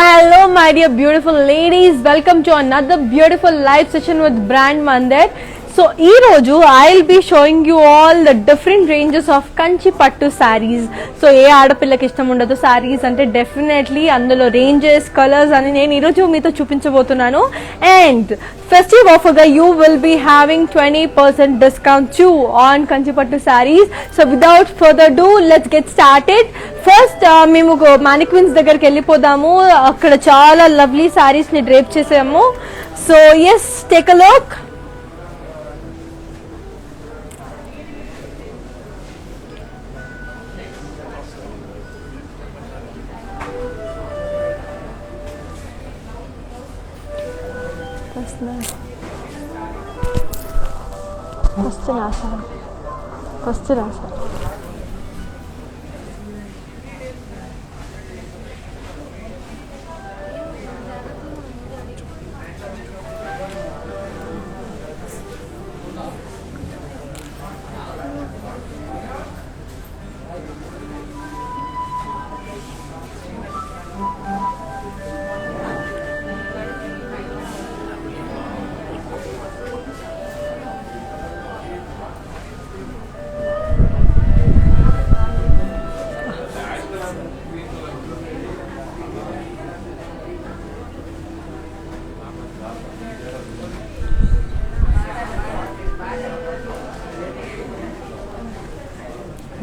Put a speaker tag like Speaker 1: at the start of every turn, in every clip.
Speaker 1: Hello my dear beautiful ladies, welcome to another beautiful live session with Brand Mandir. So ee roju I'll be showing you all the different ranges of Kanchi Pattu sarees. So ఏ ఆడపిల్లకి ఇష్టం ఉండదు sarees అంటే definitely అందులో ranges, colors అని నేను ఈ రోజు మీతో చూపించబోతున్నాను. And festive offer గా you will be having 20% discount too on Kanchi Pattu sarees. So without further ado, let's get started. First మేము మానిక్విన్స్ దగ్గరికి వెళ్ళిపోదాము. అక్కడ చాలా లవ్లీ సారీస్ ని డ్రేప్ చేసాము. So yes, take a look. First రాసా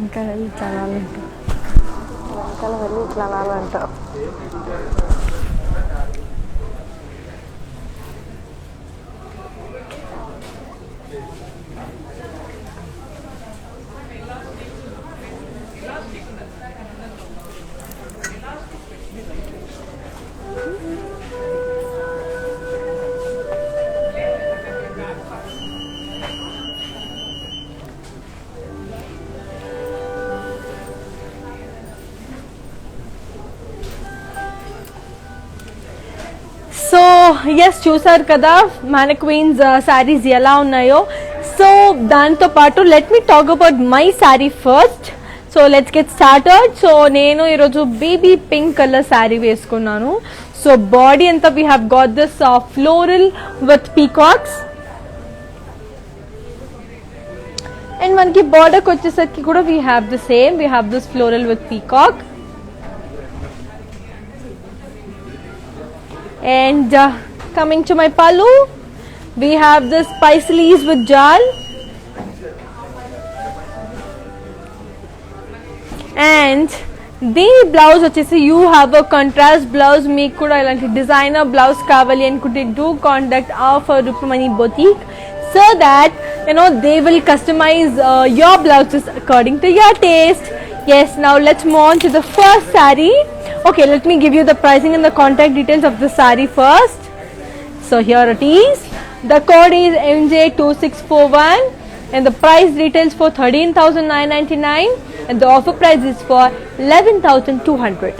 Speaker 1: ఇంకా వెళ్ళి చదవాలంట, వెనకాల వెళ్ళి ఇట్లా అనాలంట. సో ఎస్, చూసారు కదా మానిక్వీన్స్ శారీస్ ఎలా ఉన్నాయో. సో దాంతో పాటు let me talk about my sari first. So let's get started. So నేను ఈరోజు బేబీ పింక్ కలర్ శారీ వేసుకున్నాను. సో బాడీ అంతా we have got this floral with peacocks. And మనకి బార్డర్కి వచ్చేసరికి కూడా we have the same, we have this floral with peacock. And coming to my pallu, we have this paisleys with jal, and the blouse vachesi you have a contrast blouse. meeku kuda ilanti designer blouse kavali anukunte do contact our Rupamani boutique so that they will customize your blouses according to your taste. Yes, now let's move on to the first saree. Okay, let me give you the pricing and the contact details of the saree first. So here it is. The code is MJ2641 and the price retails for 13,999 and the offer price is for 11,200.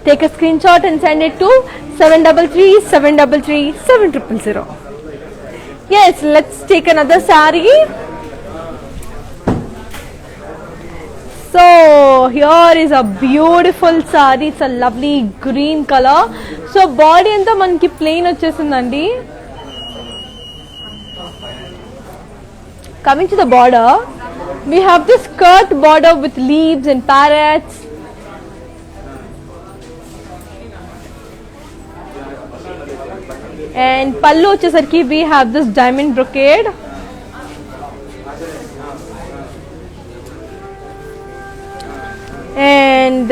Speaker 1: Take a screenshot and send it to 733-733-7000. Yes, let's take another saree. So here is a beautiful saree. It's a lovely green color. So body anta manki plain vachesundandi. Coming to the border, we have this skirt border with leaves and parrots. And pallu vachesarki we have this diamond brocade. And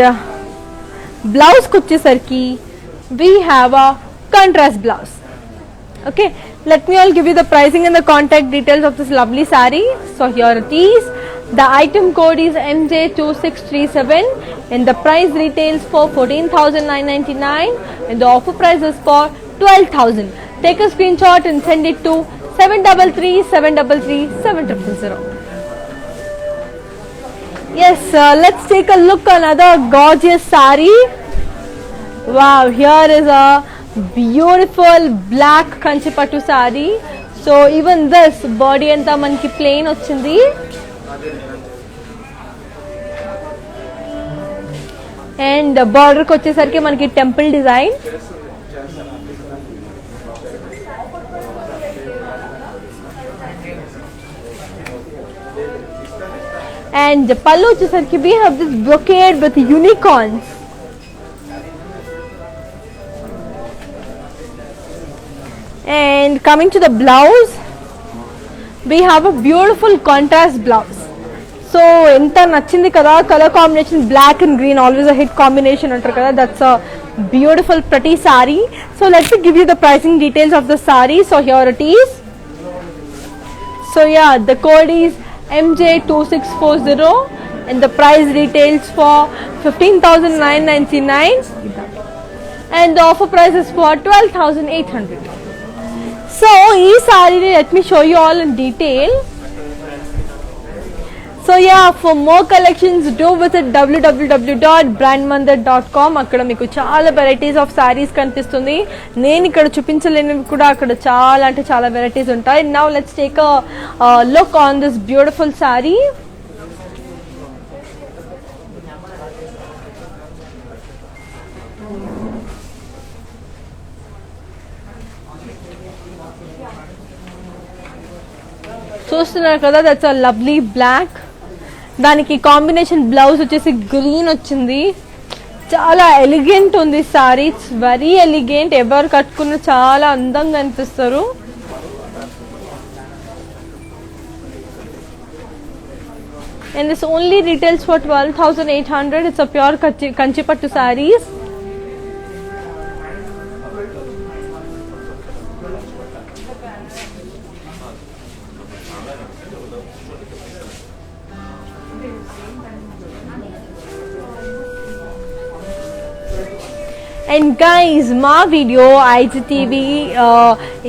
Speaker 1: blouse kuchesarki we have a contrast blouse. Okay, let me all give you the pricing and the contact details of this lovely saree. So here it is. The item code is MJ2637 and the price retails for 14,999 and the offer price is for 12,000. Take a screenshot and send it to 733-733-7000. Yes, let's take a look at another gorgeous saree. Wow, here is a beautiful black Kanchi Pattu saree. So even this body anta manki plain ochindi. And బార్డర్కి వచ్చేసరికి మనకి temple design. And pallu vachesariki we have this brocade with unicorns. And coming to the blouse, we have a beautiful contrast blouse. So enta nachindi kada, color combination black and green, always a hit combination antaru kada. That's a beautiful pretty saree. So let me give you the pricing details of the saree. So here it is. So yeah, the code is MJ2640 and the price retails for 15,999 and the offer price is for 12,800. So this saree, let me show you all in detail. So yeah, for more collections do visit www.brandmandir.com. అక్కడ మీకు చాలా varieties of saris కనిపిస్తుంది. నేను ఇక్కడ చూపించలేనివి కూడా అక్కడ చాలా అంటే చాలా వెరైటీస్ ఉంటాయి. Now let's take a look on this beautiful sorry. చూస్తున్నారు కదా, దట్స్ అ లవ్లీ బ్లాక్. దానికి కాంబినేషన్ బ్లౌజ్ వచ్చేసి గ్రీన్ వచ్చింది. చాలా ఎలిగెంట్ ఉంది సారీ. It's very elegant. ఎవరు కట్టుకున్న చాలా అందంగా అనిపిస్తారు. And this only retails for 12,800. It's a pure Kanchipattu sarees. And guys, మా వీడియో IGTV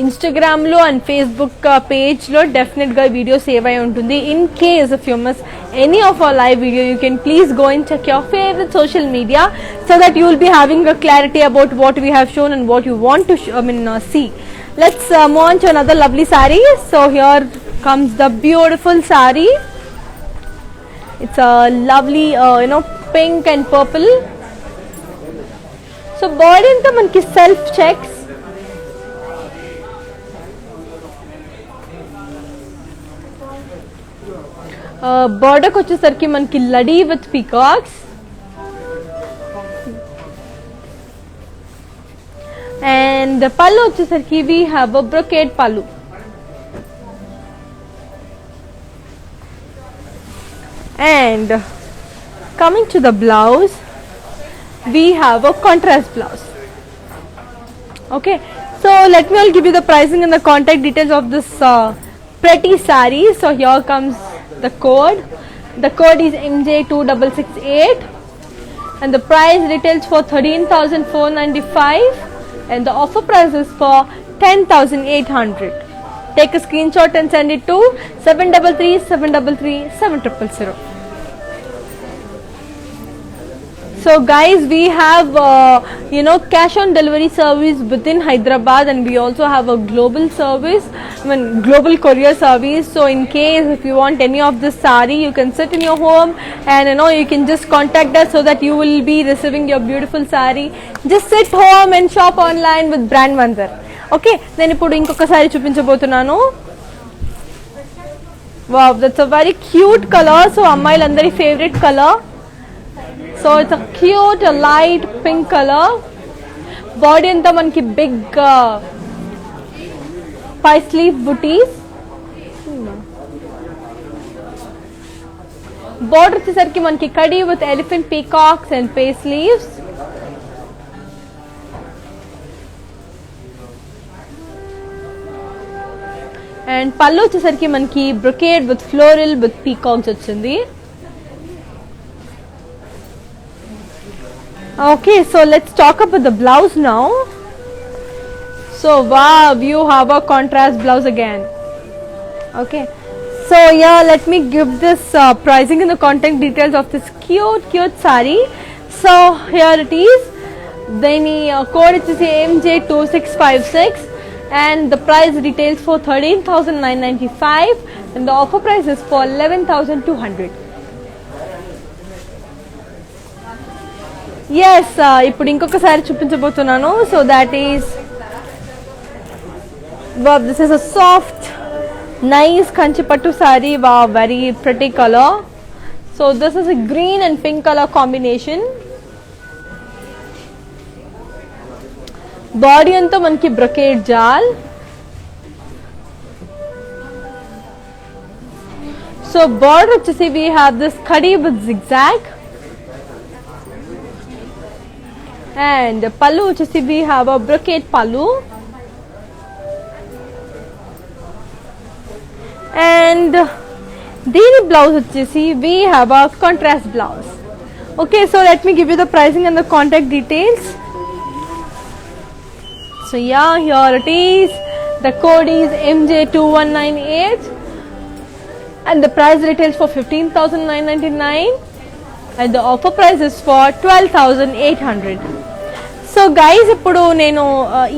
Speaker 1: ఇన్స్టాగ్రామ్లో అండ్ ఫేస్బుక్ పేజ్లో డెఫినెట్గా వీడియో సేవ్ అయి ఉంటుంది. In case if you miss any of our live video, you can please go and check your favourite social media so that you will be having a clarity about what we have shown and what you want to see. Let's move on to another lovely saree. So here comes the beautiful saree. It's a lovely pink and purple. So body అంతా మనకి self checks. బార్డర్కి వచ్చేసరికి మనకి లడీ with peacocks. And పళ్ళు వచ్చేసరికి we have a brocade పళ్ళు. And coming to the blouse, we have a contrast blouse. Okay, so let me all give you the pricing and the contact details of this pretty saree. So here comes the code. The code is MJ2668 and the price retails for 13,495 and the offer price is for 10,800. Take a screenshot and send it to 733-733-7000. So guys, we have cash on delivery service within Hyderabad and we also have a global service, global courier service. So in case if you want any of this saree, you can sit in your home and you can just contact us so that you will be receiving your beautiful saree. Just sit home and shop online with Brand Mandir. Okay, then ippudu inkoka saree chupinchabothunanu. Wow, that's a very cute color. So ammayilandari favorite color. So it's a cute light pink color. Body anta manki big pie sleeve booties. Border వచ్చేసరికి మనకి కడి with elephant peacocks and pay sleeves. And పళ్ళు వచ్చేసరికి మనకి brocade with floral with peacocks వచ్చింది. Okay, so let's talk about the blouse now. So wow, you have a contrast blouse again. Okay, so yeah, let me give this pricing and the contact details of this cute saree. So here it is. Then code is MJ2656 and the price retails for 13,995 and the offer price is for 11,200. Yes ఇప్పుడు ఇంకొకసారి చూపించబోతున్నాను. So that is this is a soft nice Kanchi pattu sari. Very pretty colour. So this is a green and pink colour combination. Body అంతా మనకి brocade జాల్. So border వచ్చేసి we have this ఖడీ with zigzag. And pallu వచ్చేసి we have a brocade pallu, and దీని blouse వచ్చేసి we have a contrast blouse. Okay, so let me give you the pricing and the contact details. So yeah, here it is. The code is MJ2198 and the price retails for 15,999 and the offer price is for 12,800. So guys ఇప్పుడు నేను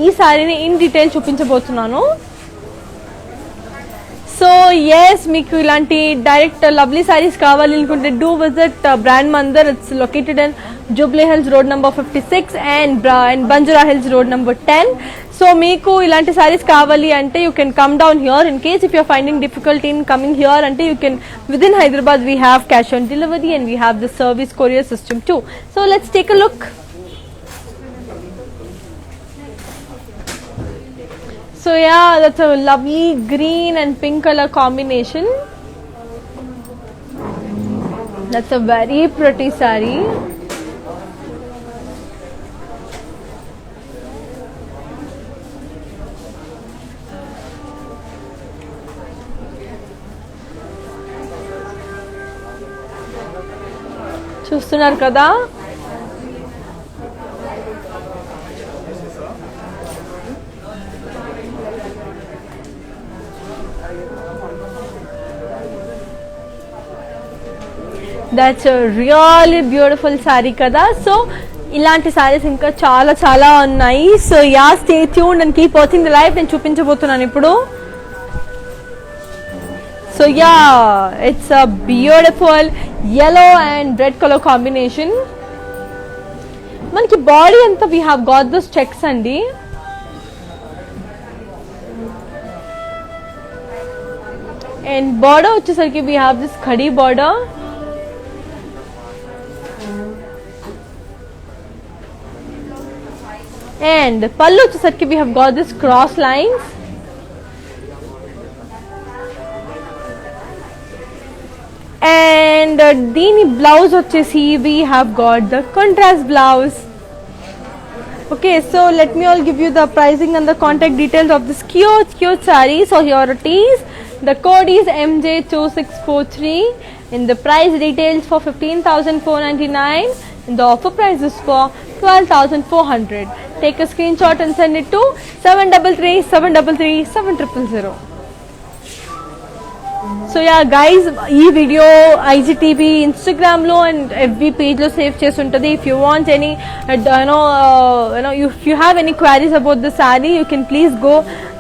Speaker 1: ఈ సారీని in detail చూపించబోతున్నాను. So yes, మీకు ఇలాంటి direct lovely saris కావాలి అనుకుంటే do visit brand మందర్. It's located in Jubilee Hills road number 56 and Banjara Hills road number 10. So మీకు ఇలాంటి సారీస్ కావాలి అంటే you can come down here. In case if you're finding difficulty in coming here అంటే you can with in Hyderabad we have cash on delivery and we have the service courier system two. So let's take a look. So yeah, that's a lovely green and pink color combination. That's a very pretty saree. చూస్తున్నారు కదా, that's really beautiful sorry కదా. So ఇలాంటి సారీస్ ఇంకా చాలా చాలా ఉన్నాయి. So yeah, stay tuned and keep watching the live. నేను చూపించబోతున్నాను ఇప్పుడు. So yeah, it's a beautiful yellow and red color combination. మనకి బాడీ అంతా we have got this checks అండి. అండ్ బార్డర్ వచ్చేసరికి we have this khadi border. And pallu వచ్చేసరికి we have got this cross lines. And దీని blouse వచ్చేసి we have got the contrast blouse. Okay, so let me all give you the pricing and the contact details of this cute saree. So here it is. The code is MJ2643 and the price retails for 15,499 and the offer price is for 12,400. Take a screenshot and send it to 733-733-7000. So yeah guys, ee video IGTV Instagram lo and FB page lo save chesi untadi. If you want any if you have any queries about the saree, you can please go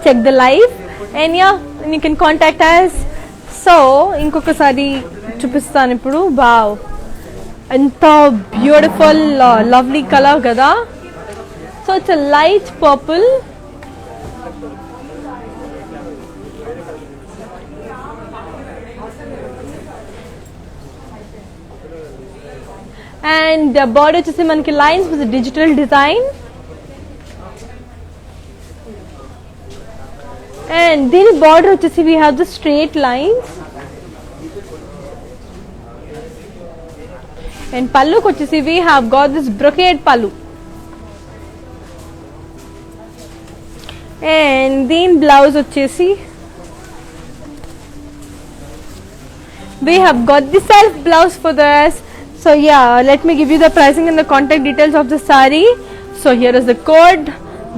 Speaker 1: check the live and yeah, and you can contact us. So inkoka saree chupistanu ippudu. Wow, enta beautiful lovely color kada. So it's a light purple. And the border వచ్చేసి మనకి lines with a digital design. And దీని border వచ్చేసి we have the straight lines. And palluకి వచ్చేసి we have got this brocade pallu. And దీని blouse వచ్చేసి we have got the self blouse for this. So yeah, let me give you the pricing and the contact details of the saree. So here is the code.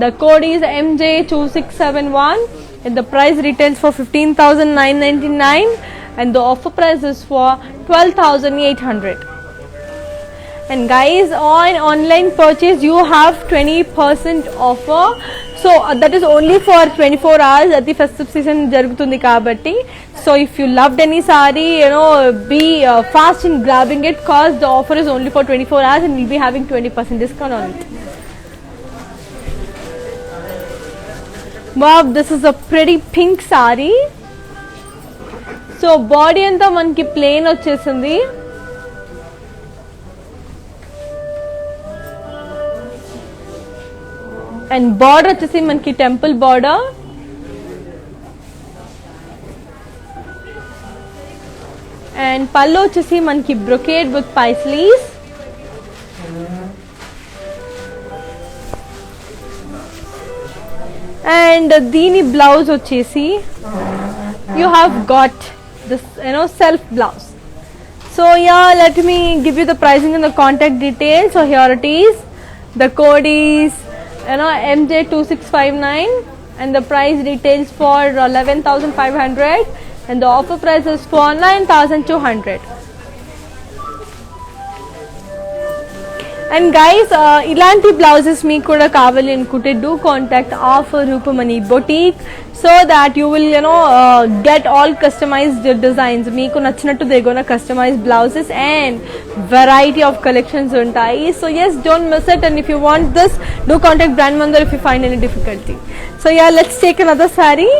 Speaker 1: The code is MJ2671 and the price retails for 15,999 and the offer price is for 12,800. And guys, on online purchase you have 20% offer. So that is only for 24 hours అది festive season జరుగుతుంది కాబట్టి. So if you loved any saree be fast in grabbing it cause the offer is only for 24 hours and we'll be having 20% discount on it. Wow, this is a pretty pink saree. So body అంతా మనకి plain వచ్చేసింది. And border వచ్చేసి మనకి temple border. And పళ్ళు వచ్చేసి మనకి brocade with పైస్లీస్. And దీని blouse వచ్చేసి you have got this self blouse. So yeah, let me give you the pricing and the contact details. So here it is. The code is MJ2659 and the price details for 11,500 and the offer price is for 9,200. And guys, ilanti blouses meeku kuda kavali anukunte do contact Offer Rupamani Boutique so that you will get all customized designs. Meeku nachinattu they gonna customize blouses and variety of collections untayi. So yes, don't miss it, and if you want this, do contact Brand Mandar if you find any difficulty. So yeah, let's take another saree.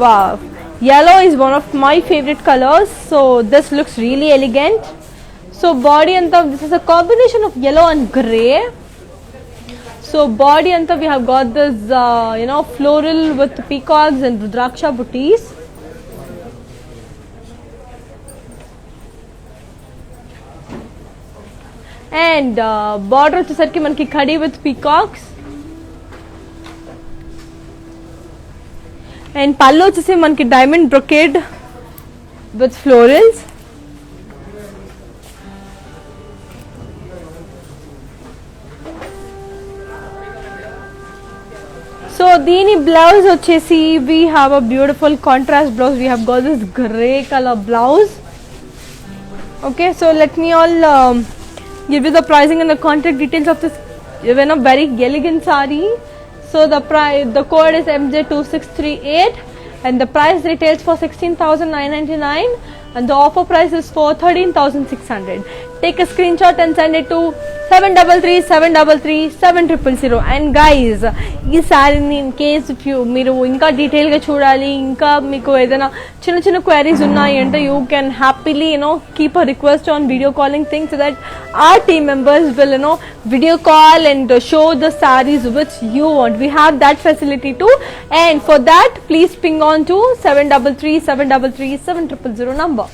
Speaker 1: Wow, yellow is one of my favorite colors, so this looks really elegant. So body anta, this is a combination of yellow and grey. So body anta we have got this floral with peacocks and rudraksha booties. And border వచ్చేసరికి మనకి khadi with peacocks. And pallu వచ్చేసి మనకి diamond brocade with florals. So దీని blouse వచ్చేసి we have a beautiful contrast blouse. We have got this grey color blouse. Okay, so let me all give you the pricing and the contact details of this very elegant saree. So the code is MJ2638 and the price retails for 16,999 and the offer price is for 13,600. Take a screenshot and send it to 733-733-7000. And guys, ఈ సారీని in case మీరు ఇంకా డీటెయిల్గా చూడాలి, ఇంకా మీకు ఏదైనా చిన్న చిన్న క్వైరీస్ ఉన్నాయి అంటే you can happily keep a request on video calling thing so that our team members will video call and show the sarees which you want. We have that facility too, and for that please ping on to 733-733-7000 number.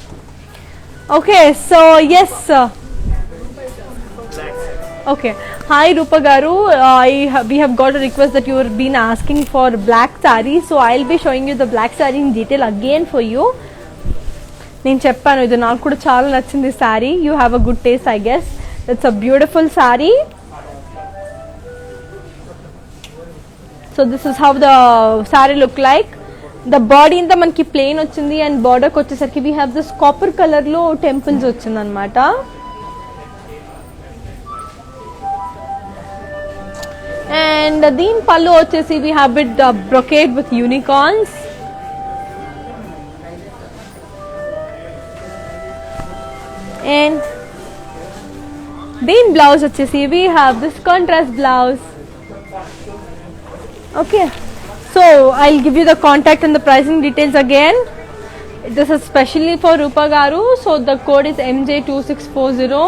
Speaker 1: Okay, so yes, okay, hi Rupa garu, we have got a request that you have been asking for black saree, so I'll be showing you the black saree in detail again for you. నేను చెప్పాను ఇది నాకు కూడా చాలా నచ్చింది sorry. You have a good taste, I guess. It's a beautiful sorry. So this is how the sorry look like. The body అంతా మనకి plain వచ్చింది అండ్ బార్డర్కి వచ్చేసరికి వీ హ్యావ్ దిస్ కాపర్ కలర్లో టెంపుల్స్ వచ్చింది అనమాట. అండ్ దీని పళ్ళు వచ్చేసి we have it brocade with unicorns. And then blouse వచ్చేసి we have this contrast blouse. Okay, so I'll give you the contact and the pricing details again. This is specially for Rupa garu, so the code is MJ2640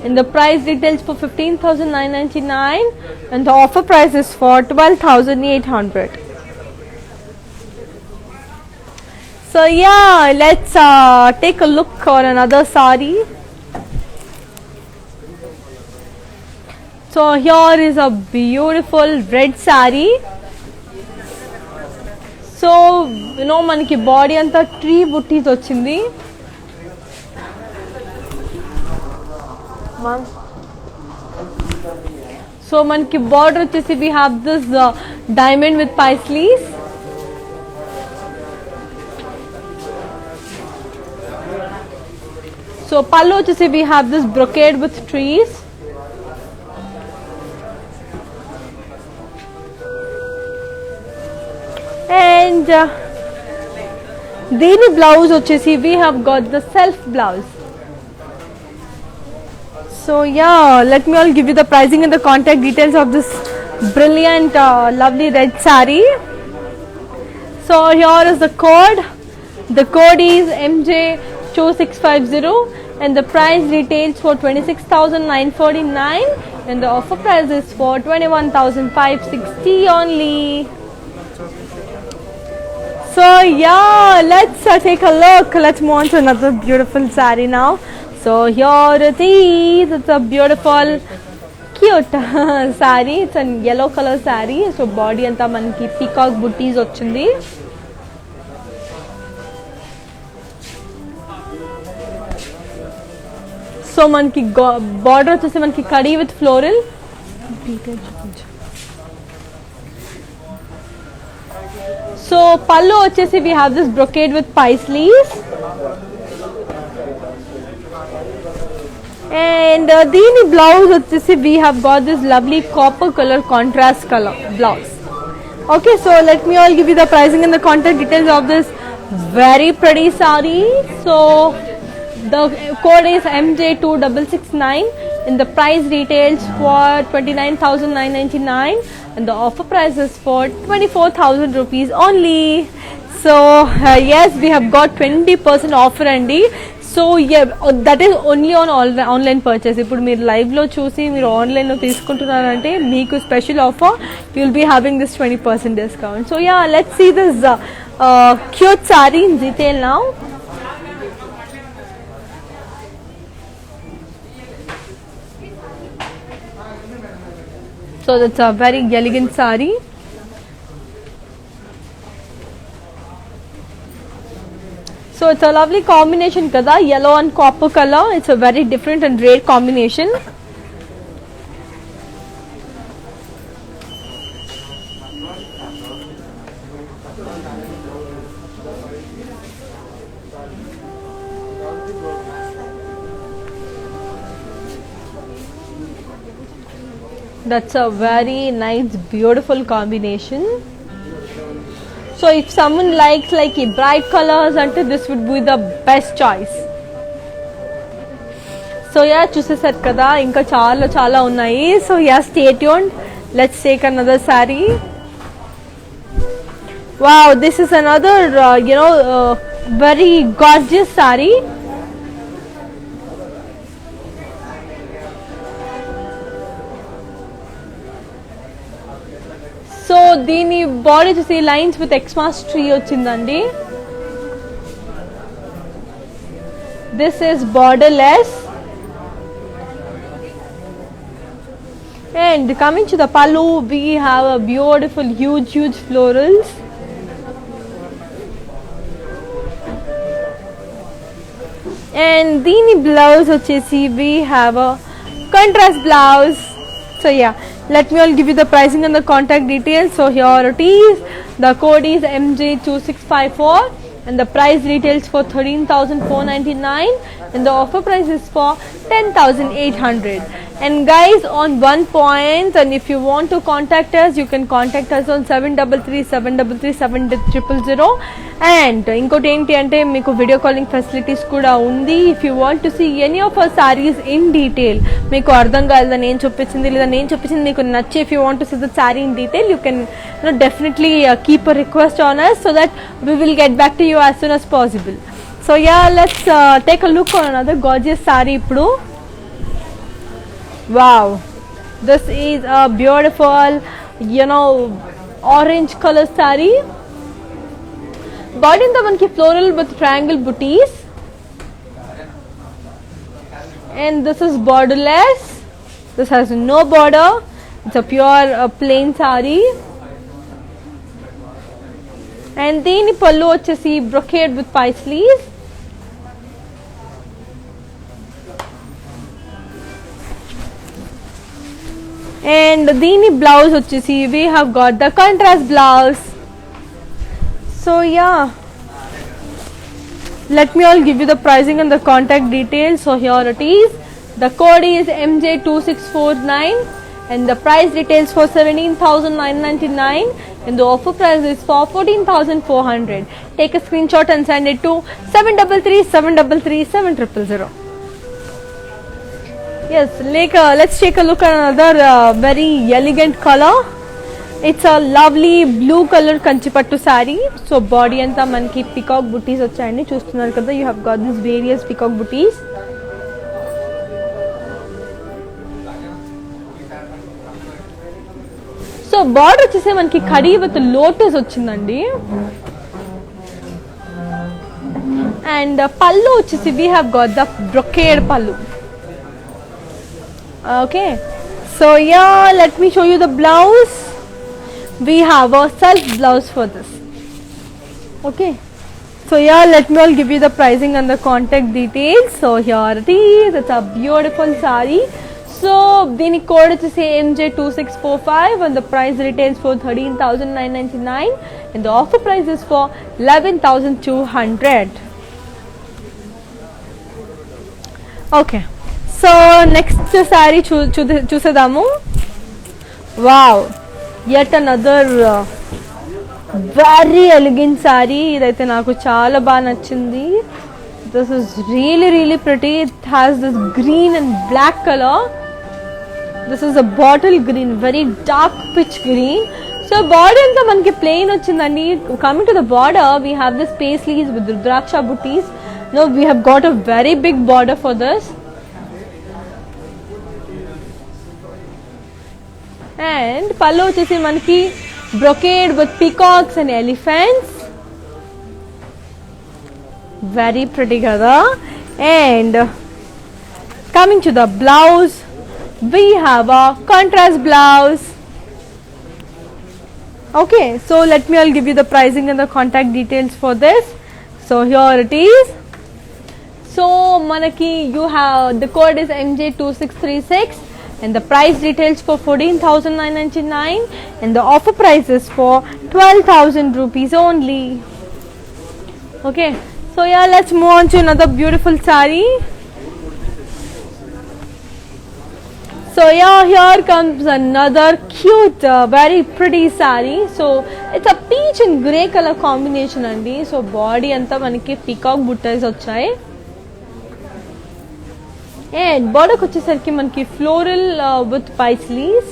Speaker 1: and the price details for 15,999 and the offer price is for 12,800. So yeah, let's take a look on another saree. So here is a beautiful red saree. So మనకి body అంతా tree బుట్టీస్ వచ్చింది. So మనకి border వచ్చేసి we have this diamond with paisleys. So pallu వచ్చేసి we have this brocade with trees. And దీని blouse వచ్చేసి we have got the self blouse. So yeah, let me all give you the pricing and the contact details of this brilliant lovely red saree. So here is the code. The code is MJ2650 and the price retails for 26,949 and the offer price is for 21,560 only. So yeah, let's take a look. Let's move on to another beautiful saree now. So here it is. It's a beautiful, cute saree. It's a yellow color saree. So body anta manki peacock booties ochindi. So manki border వచ్చేసి మనకి కడి with floral. So pallu వచ్చేసి we have this brocade with paisleys. And దీని blouse వచ్చేసి we have got this lovely copper color contrast color blouse. Okay, so let me all give you the pricing and the contact details of this very pretty saree. So the code is MJ2669 and the price retails for 29,999 and the offer price is for 24,000 rupees only. So yes, we have got 20% offer andi. So yeah, that is only on online purchase. ఇప్పుడు మీరు live లో చూసి మీరు online లో తీసుకుంటున్నారంటే మీకు special offer you will be having this 20% discount. So yeah, let's see this cute saree in detail now. So that's a very elegant saree. So it's a lovely combination kada, yellow and copper color. It's a very different and rare combination. That's a very nice, beautiful combination. So if someone likes like a bright colors, this would be the best choice. So yeah, చూసేసారు కదా ఇంకా చాలా చాలా ఉన్నాయి. So yeah, stay tuned. Let's take another saree. Wow, this is another very gorgeous saree. So దీని body చూసి lines with Xmas tree వచ్చిందండి. This is borderless and coming to the pallu we have a beautiful huge florals and దీని blouse వచ్చేసి we have a contrast blouse. So yeah, let me all give you the pricing and the contact details. So here it is. The code is MJ2654 and the price retails for 13,499 and the offer price is for 10,800. And guys, on one point, and if you want to contact us, you can contact us on 733-733-7000. And inkoti enti ante meeku video calling facilities kuda undi. If you want to see any of our sarees in detail, meeku ardham galada nenu chuppichindi leda nenu chuppichindi meeku nachi, if you want to see the saree in detail, you can definitely keep a request on us so that we will get back to you as soon as possible. So yeah, let's take a look on another gorgeous saree ippudu. Wow, this is a beautiful orange color saree. Body anta manki floral with triangle booties and this is borderless. This has no border. It's a pure plain saree and దీని పళ్ళు వచ్చేసి brocade with paisleys. And దీని blouse వచ్చేసి we have got the contrast blouse. So yeah, let me all give you the pricing and the contact details. So here it is. The code is MJ2649 and the price retails for 17,999 and the offer price is for 14,400. Take a screenshot and send it to 733-733-7000. Yes, let's take a look at another very elegant color. It's a lovely blue color kanchipattu saree. So body anta manki peacock booties vachayandi chustunnaru kada. You have got these various peacock booties. So border వచ్చేసి మనకి కడి with lotus వచ్చిందండి. And pallu వచ్చేసి we have got the brocade pallu. Okay, so yeah, let me show you the blouse. We have a self blouse for this. Okay, so yeah, let me all give you the pricing and the contact details. So here it is. It's a beautiful saree. So the code is MJ2645 and the price retails for 13,999 and the offer price is for 11,200. Okay, so next saree చూసేదాము. Wow, yet another very elegant saree. ఇదైతే నాకు చాలా బాగా నచ్చింది. This is really pretty. It has this green and black color. This is a bottle green, very dark pitch green. So border anta manki plain ochindandi. Coming to the border, we have this paisleys with rudraksha booties. Now we have got a very big border for this. And pallu ochesi manki brocade with peacocks and elephants. Very pretty kada. And coming to the blouse, we have a contrast blouse. Okay, so let me all give you the pricing and the contact details for this. So here it is. So manaki you have the code is MJ2636 and the price details for 14,999 and the offer price is for 12,000 rupees only. Okay, so yeah, let's move on to another beautiful saree. So yeah, here comes another cute, very pretty saree. So it's a peach and grey color combination andi. So body anta manaki peacock buttas vachayi. And border kochesariki manaki floral with paisleys.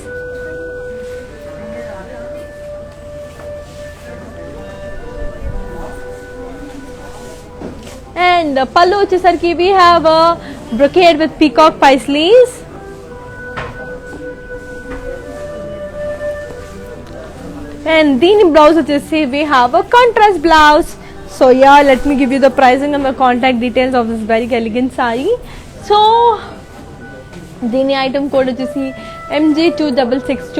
Speaker 1: And pallu vachesariki we have a brocade with peacock paisleys. And the blouse vachesi we have a contrast blouse. So yeah, let me give you the pricing and the contact details of this very elegant saree. So the item code vachesi MJ2662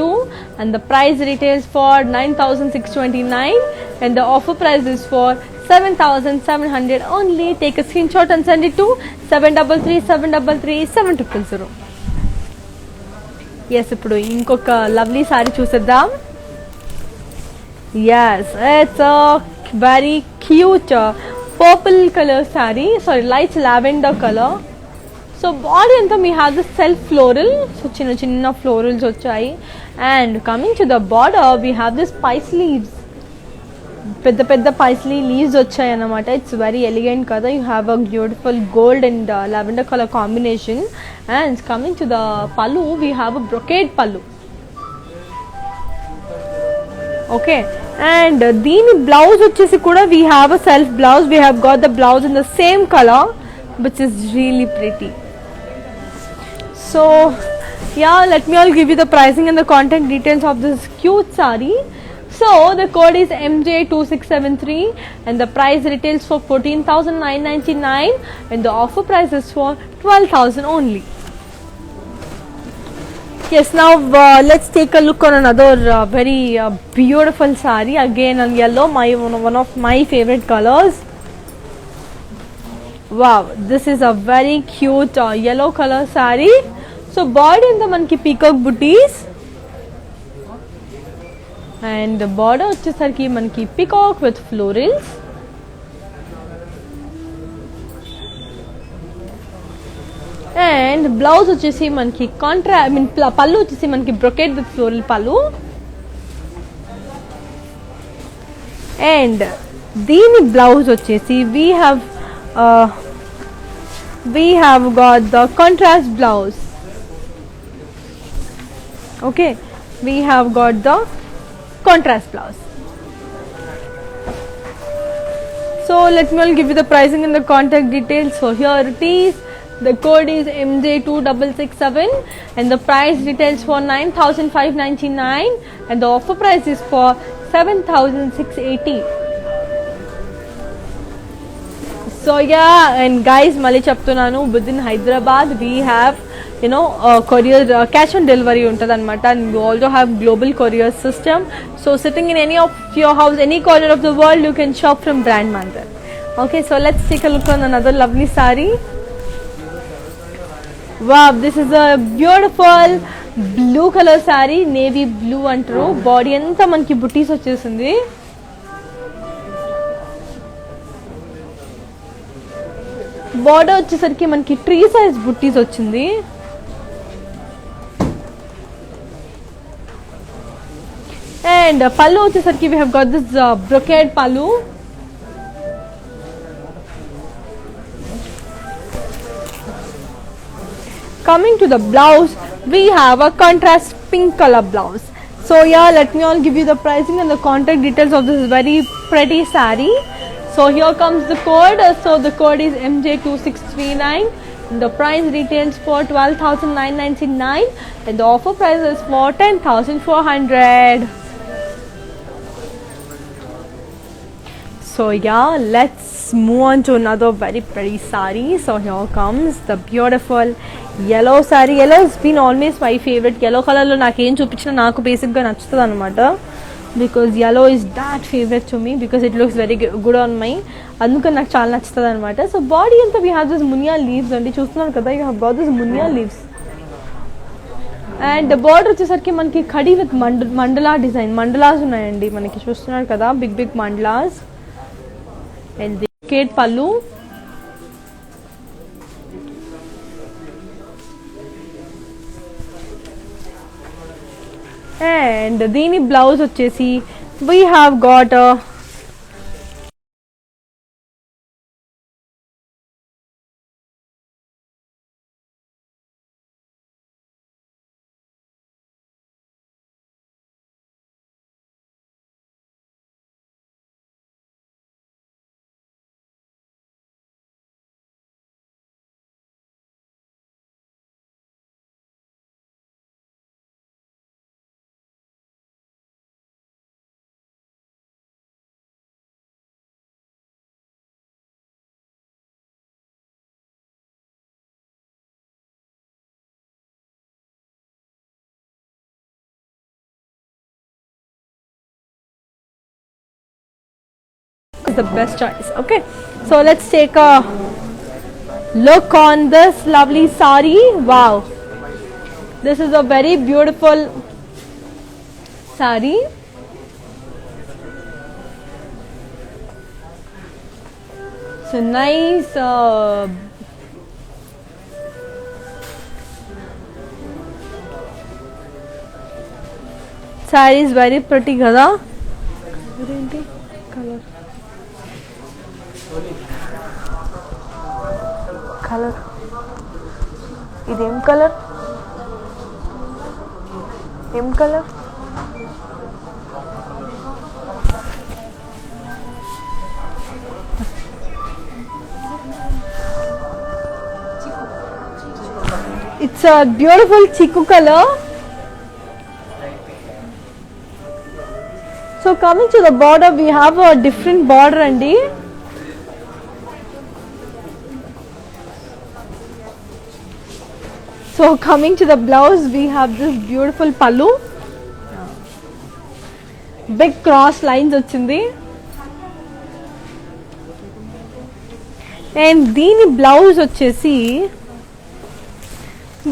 Speaker 1: and the price retails for 9,629 and the offer price is for 7,700 only. Take a screenshot and send it to 733-733-7000. Yes, ఇప్పుడు ఇంకొక lovely saree చూసేద్దాం. Yes, it's a very cute purple color saree. Sorry, light lavender color. So body anta we have the self floral. So chinna florals vachayi. And coming to the border, we have this paisleys. Pedda paisley leaves vachayi anamata. It's very elegant kada. You have a beautiful gold and lavender color combination. And coming to the pallu, we have a brocade pallu. Okay, and దీని blouse వచ్చేసి కూడా we have a self blouse. We have got the blouse in the same color which is really pretty. So yeah, let me all give you the pricing and the contact details of this cute saree. So the code is MJ2673 and the price retails for 14,999 and the offer price is for 12,000 only. Yes, now let's take a look on another very beautiful saree, again on yellow, one of my favorite colors. Wow, this is a very cute yellow color saree. So body in the manki peacock booties and the border vachesariki manki peacock with florals. And blouse వచ్చేసి మనకి pallu వచ్చేసి మనకి brocade with floral pallu. And దీని blouse వచ్చేసి we have got the contrast blouse. Okay, we have got the contrast blouse. So let me all give you the pricing and the contact details. So here it is. The code is MJ2667 and the price retails for 9,599 and the offer price is for 7,680. So yeah, and guys, mali cheptunanu, within Hyderabad we have courier cash on delivery untadi anamata, and we also have global courier system. So sitting in any of your house, any corner of the world, you can shop from Brand Mandir. Okay, so let's take a look on another lovely saree. Wow, this is a beautiful blue color saree, navy blue antaru. Body anta manki butties vachesindi. Border వచ్చేసరికి మనకి tree size బుట్టీస్ వచ్చింది. And పళ్ళు వచ్చేసరికి we have got this brocade pallu. Coming to the blouse, we have a contrast pink color blouse. So yeah, let me all give you the pricing and the contact details of this very pretty saree. So here comes the code. So the code is MJ2639 and the price retails for 12,999 and the offer price is for 10,400. So yeah, let's move on to another very pretty saree. So here comes the beautiful yellow saree. Yellow has been always my favorite. Yellow color lo naku em chupichina naku basic ga nachutadi anamata, because yellow is that favorite to me because it looks very good on my, అందుకని నాకు చాలా నచ్చుతుంది అనమాట. So body అంతా we have this Muniya leaves అండి, చూస్తున్నారు కదా, you have got this Muniya leaves. And border వచ్చేసరికి మనకి కడి విత్ మండలా డిజైన్, మండలాస్ ఉన్నాయండి మనకి, చూస్తున్నారు కదా, బిగ్ బిగ్ మండలాస్. అండ్ కేట్ పళ్ళు. అండ్ దీని బ్లౌజ్ వచ్చేసి we have got a is the best choice. Okay, so let's take a look on this lovely saree. Wow, this is a very beautiful saree. So nice saree is very pretty kada. Colour ఇదేం colour, ఏం colour, it's a beautiful chiku color. So coming to the border, we have a different border andi. So coming to the blouse, we have this beautiful pallu, big cross lines వచ్చింది. And దీని blouse వచ్చేసి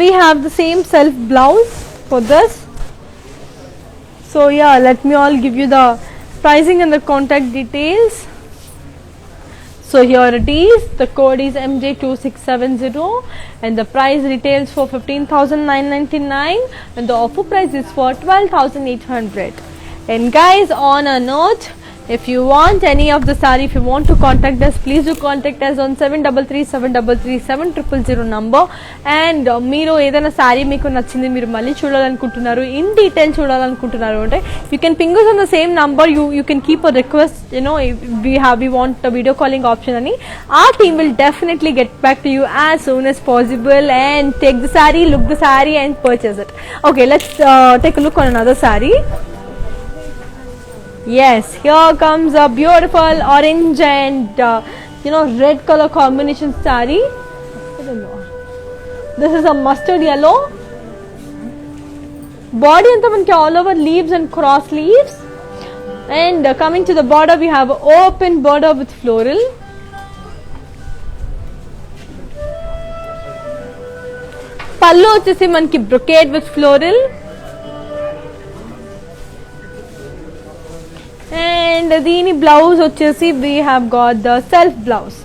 Speaker 1: we have the same self blouse for this. So yeah, let me all give you the pricing and the contact details. So here it is, the code is MJ2670 and the price retails for 15,999 and the offer price is for 12,800. And guys, on a note, If you want any of the saree, if you want to contact us, please do contact us on 7337337000 number. And మీరు ఏదైనా sorry మీకు నచ్చింది మీరు మళ్ళీ చూడాలనుకుంటున్నారు in detail చూడాలనుకుంటున్నారు అంటే you can ping us on the same number. You can keep a request, you know, if we want a video calling option ani our team will definitely get back to you as soon as possible and take the saree, look the saree and purchase it. Okay, let's take a look on another saree. Yes, here comes a beautiful orange and red color combination saree. This is a mustard yellow. Body anta manki all over leaves and cross leaves. And coming to the border, we have open border with floral. Pallu vachesi manki brocade with floral. And దీని blouse వచ్చేసి we have got the self blouse.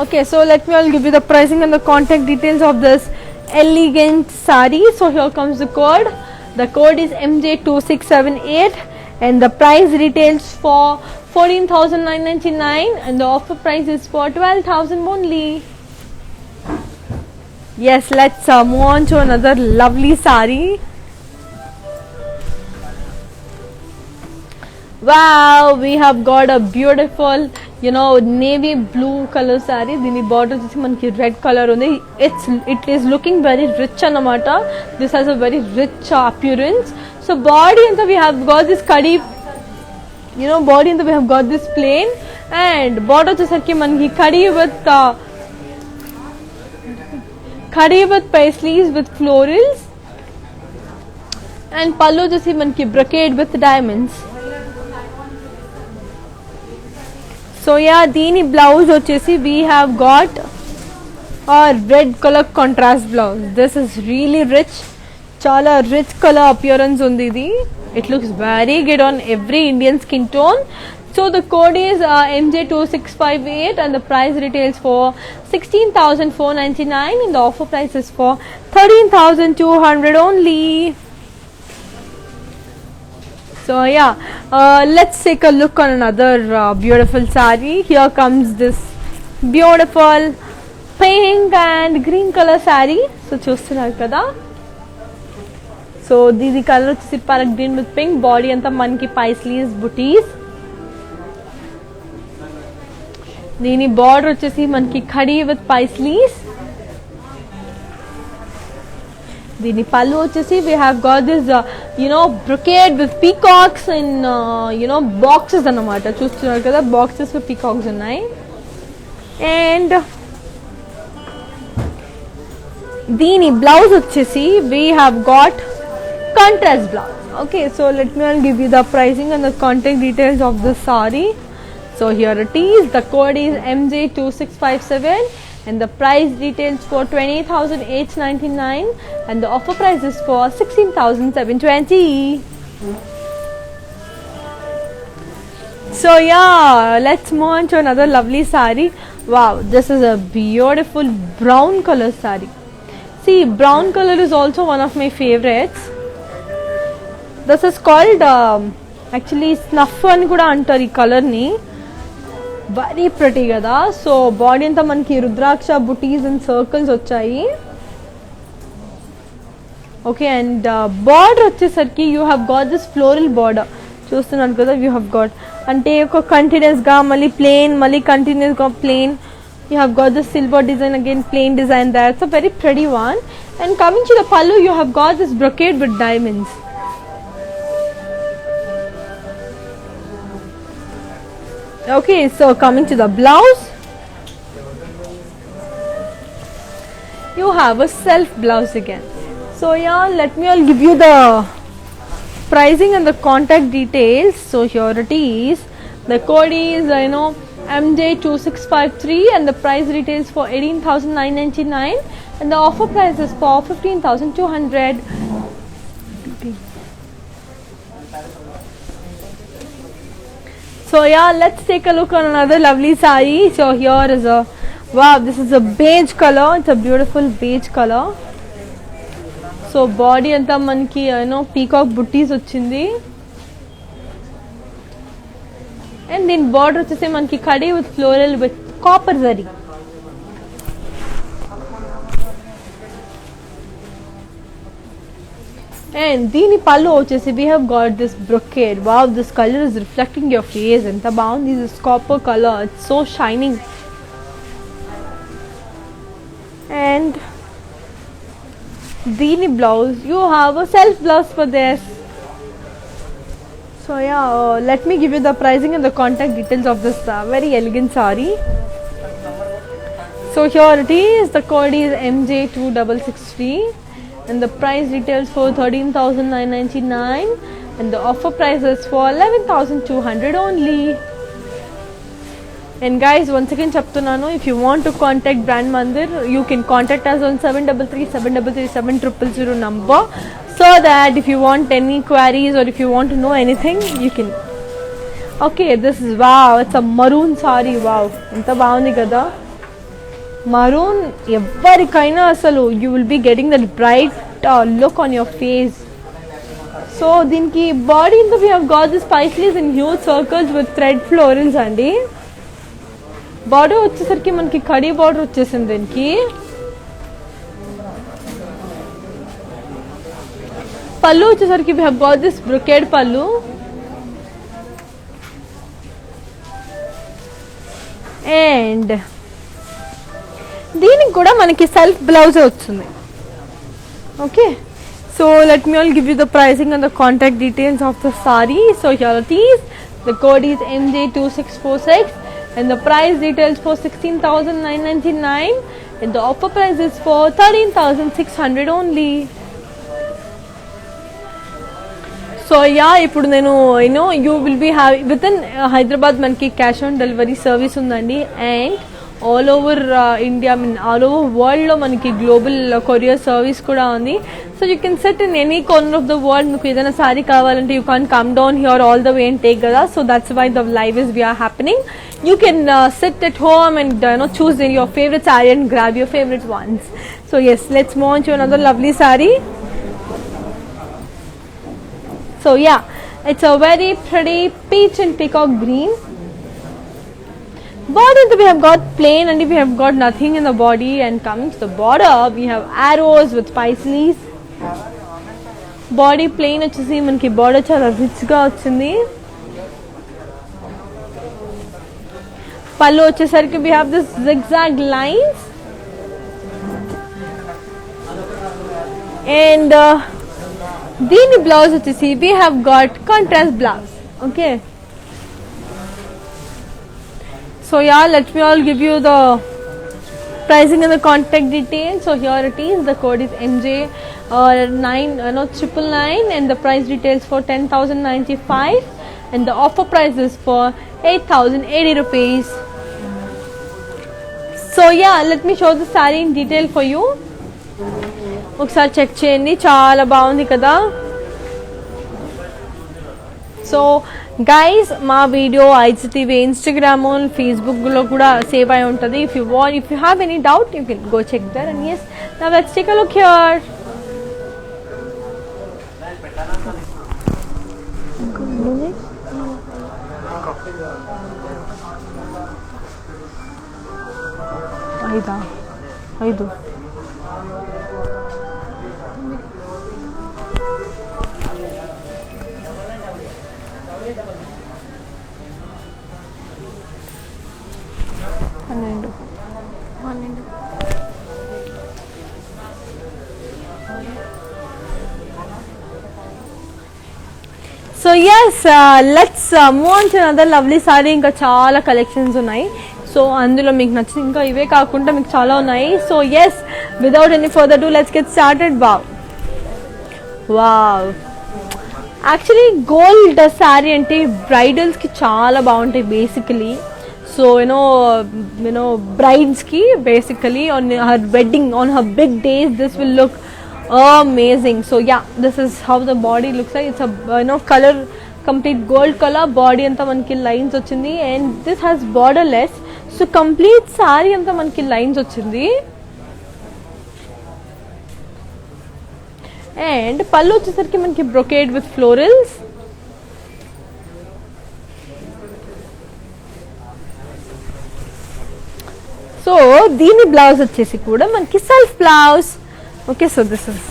Speaker 1: Okay, so let me all give you the pricing and the contact details of this elegant saree. So here comes the code. The code is MJ2678 and the price retails for 14,999 and the offer price is for 12,000 only. Yes, let's move on to another lovely saree. Wow, we have got a beautiful, navy blue color saree. Dini border chesi manki red color undi. It is looking very rich anamata. This has a very rich appearance. So body anta we have got this kadi, body anta we have got this plain and border chesarki manki kadi with paisleys with florals and pallu chesi manki brocade with diamonds. So yeah, దీని blouse వచ్చేసి we have got a red color contrast blouse. This is really rich, చాలా rich color appearance ఉంది ఇది. It looks very good on every Indian skin tone. So the code is MJ2658 and the price retails for 16,499 and the offer price is for 13,200 only. So yeah, let's take a look on another beautiful saree. Here comes this beautiful pink and green color saree. So చూస్తున్నారు కదా. So దీని colour వచ్చేసి parrot green with pink. Body అంతా మనకి paisleys booties. దీని border వచ్చేసి మనకి khadi with paisleys. దీని పళ్ళు వచ్చేసి we have got this brocade with peacocks and boxes అన్నమాట. చూస్తున్నారు కదా, boxes with peacocks ఉన్నాయి. And దీని blouse వచ్చేసి we have got contrast blouse. Okay, so let me give you the pricing and the contact details of the saree. So here it is. The code is MJ2657 and the price retails for 20,899 and the offer price is for 16,720. So yeah, let's move on to another lovely saree. Wow, this is a beautiful brown color saree. See, brown color is also one of my favorites. This is called actually snuff అని కూడా అంటారు ఈ colour ని. Very pretty కదా. So body అంతా మనకి రుద్రాక్ష బుటీస్ and circles వచ్చాయి. Okay, and border వచ్చేసరికి you have got this floral border. చూస్తున్నాను కదా, యూ హ్యావ్ గాట్ అంటే ఒక కంటిన్యూస్గా మళ్ళీ ప్లెయిన్, మళ్ళీ కంటిన్యూస్గా plain. You have got this silver design, again plain design. That's a very pretty one. And coming to the pallu, you have got this brocade with diamonds. Okay, so coming to the blouse, you have a self blouse again. So yeah, let me all give you the pricing and the contact details. So here it is. The code is MJ2653 and the price retails for 18,999 and the offer price is for 15,200. So yeah, let's take a look on another lovely saree. So here is a, wow, this is a beige color. It's a beautiful beige color. So body anta manki peacock butties ochindi. And దీని border వచ్చేసి మనకి కడి with floral with copper zari. And దీని పళ్ళు వచ్చేసి we have got this brocade. Wow, this color is reflecting your face. ఎంత బాగుంది. This is copper color. It's so shining. And దీని blouse, you have a self blouse for this. So yeah, let me give you the pricing and the contact details of this very elegant saree. So here it is. The code is MJ2663. And the price details for 13,999 and the offer price is for 11,200 only. And guys, once again chaptunanu, if you want to contact Brand Mandir, you can contact us on 733-733-7000 number, so that if you want any queries or if you want to know anything, you can. Okay, this is wow, it's a maroon saree. Wow, enta baagundi kada. Maroon, everykaina asalu you will be getting that bright look on your face. So dinki body into we have got this paisleys in huge circles with thread florals andi. Body వచ్చేసరికి మనకి కడి border వచ్చేసింది దీనికి. పల్లు వచ్చేసరికి we have got this brocade పల్లు. And దీనికి కూడా మనకి సెల్ఫ్ బ్లౌజ్ వస్తుంది. Okay, so let me all give you the pricing and the contact details of the saree. So here it is. The code is MJ2646 and the price details for 16,999 and the offer price is for 13,600 only. So yeah, ఇప్పుడు నేను you will be having within Hyderabad మనకి cash on delivery service ఉందండి. And all over India, I mean all over world lo manaki global courier service kuda undi. So you can sit in any corner of the world. Meeku edaina saree kavalante you can't come down here all the way and take kada. So that's why the live is we are happening. You can sit at home and choose your favorite saree and grab your favorite ones. So yes, let's move on to another lovely saree. So yeah, it's a very pretty peach and peacock green. Body we have got plain and we have got nothing in the body. And coming to the border, we have arrows with paisleys. Body plain వచ్చేసి మనకి border చాలా rich గా వచ్చింది. పల్లు వచ్చేసరికి we have this zigzag lines. And దీని blouse వచ్చేసి we have got contrast blouse. Okay. So yeah, let me all give you the pricing and the contact details. So here it is. The code is MJ999 and the price details for 10,095 and the offer price is for 8,080 rupees. So yeah, let me show the saree in detail for you. ఒకసారి check చేయండి, చాలా బాగుంది కదా. So guys, మా video IGTV Instagram Facebook లో కూడా save అయి ఉంటుంది. If you have any doubt you can go check there. And yes, now let's take a look here. ఐదు పన్నెండు. So yes, let's move on to another lovely saree. ఇంకా చాలా collections ఉన్నాయి. So అందులో మీకు నచ్చిన ఇంకా ఇవే కాకుండా మీకు చాలా ఉన్నాయి. So yes, without any further do let's get started. Wow, actually gold saree అంటే బ్రైడల్స్ కి చాలా బాగుంటాయి basically. So brides ki basically on her wedding, on her big days, this will look amazing. So yeah, this is how the body looks like. It's a color, complete gold color body anta manki lines ochindi, and this has borderless. So complete saree anta manki lines ochindi. And pallu వచ్చేసరికి మనకి brocade with florals. So దీని blouse వచ్చేసి కూడా మనకి self blouse. Okay, so this is.